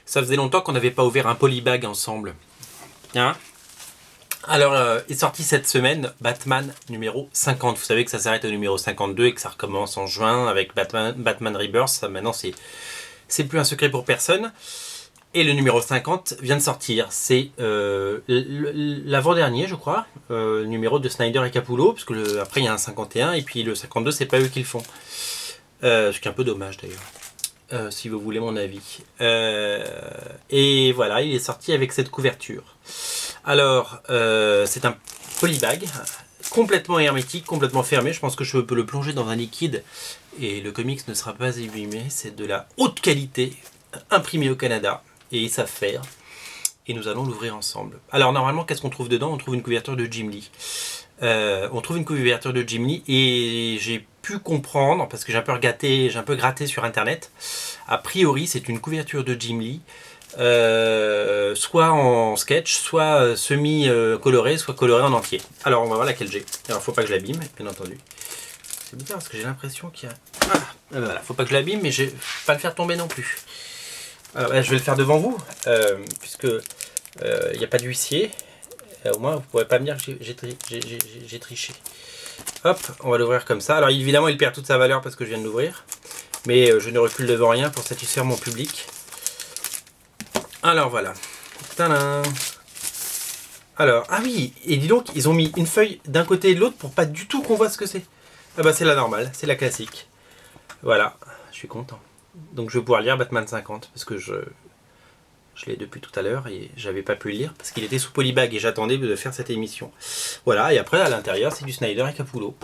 Ça faisait longtemps qu'on n'avait pas ouvert un polybag ensemble. Hein? Alors, est sorti cette semaine Batman numéro 50. Vous savez que ça s'arrête au numéro 52 et que ça recommence en juin avec Batman Rebirth. Ça, maintenant, c'est plus un secret pour personne. Et le numéro 50 vient de sortir. C'est l'avant-dernier, je crois, numéro de Snyder et Capullo, parce que après il y a un 51 et puis le 52, c'est pas eux qui le font. Ce qui est un peu dommage d'ailleurs, si vous voulez mon avis. Et voilà, il est sorti avec cette couverture. Alors, c'est un polybag complètement hermétique, complètement fermé. Je pense que je peux le plonger dans un liquide et le comics ne sera pas abîmé. C'est de la haute qualité, imprimé au Canada. Et ils savent faire. Et nous allons l'ouvrir ensemble. Alors normalement, qu'est-ce qu'on trouve dedans? On trouve une couverture de Jim Lee. On trouve une couverture de Jim Lee et j'ai pu comprendre, parce que j'ai un peu gratté sur internet. A priori, c'est une couverture de Jim Lee, soit en sketch, soit semi-coloré, soit coloré en entier. Alors on va voir laquelle j'ai. Alors faut pas que je l'abîme, bien entendu. C'est bizarre parce que j'ai l'impression qu'il y a... voilà, faut pas que je l'abîme, mais je vais pas le faire tomber non plus. Alors, je vais le faire devant vous, puisque il n'y a pas d'huissier. Au moins, vous ne pourrez pas me dire que j'ai triché. Hop, on va l'ouvrir comme ça. Alors évidemment, il perd toute sa valeur parce que je viens de l'ouvrir. Mais je ne recule devant rien pour satisfaire mon public. Alors voilà. Tadam. Alors, ah oui, et dis donc, ils ont mis une feuille d'un côté et de l'autre pour pas du tout qu'on voit ce que c'est. Ah bah c'est la normale, c'est la classique. Voilà, je suis content. Donc je vais pouvoir lire Batman 50 parce que je l'ai depuis tout à l'heure et j'avais pas pu le lire parce qu'il était sous polybag et j'attendais de faire cette émission. Voilà, et après à l'intérieur c'est du Snyder et Capullo.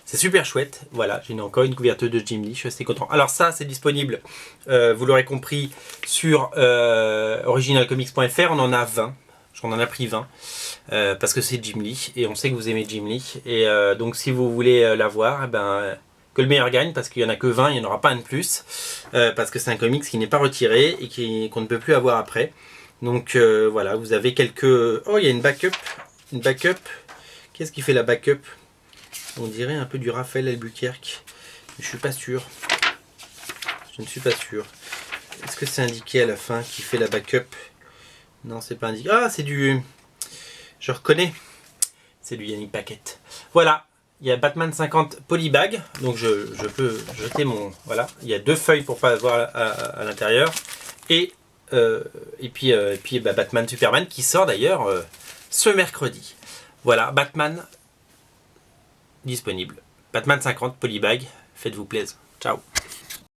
C'est super chouette. Voilà, j'ai encore une couverture de Jim Lee, je suis assez content. Alors ça c'est disponible, vous l'aurez compris, sur originalcomics.fr. On en a 20. J'en ai pris 20 parce que c'est Jim Lee et on sait que vous aimez Jim Lee. Et donc si vous voulez l'avoir, que le meilleur gagne parce qu'il n'y en a que 20, il n'y en aura pas un de plus parce que c'est un comics qui n'est pas retiré et qu'on ne peut plus avoir après. Donc voilà, vous avez quelques... Oh, il y a une backup. Une backup. Qu'est-ce qui fait la backup? On dirait un peu du Raphaël Albuquerque. Je suis pas sûr. Je ne suis pas sûr. Est-ce que c'est indiqué à la fin qui fait la backup? Non, c'est pas indiqué. Ah, c'est du... Je reconnais. C'est du Yannick Paquette. Voilà. Il y a Batman 50 polybag, donc je peux jeter mon... Voilà, il y a 2 feuilles pour pas voir à l'intérieur. Et puis Batman Superman qui sort d'ailleurs ce mercredi. Voilà, Batman disponible. Batman 50 polybag, faites-vous plaisir. Ciao.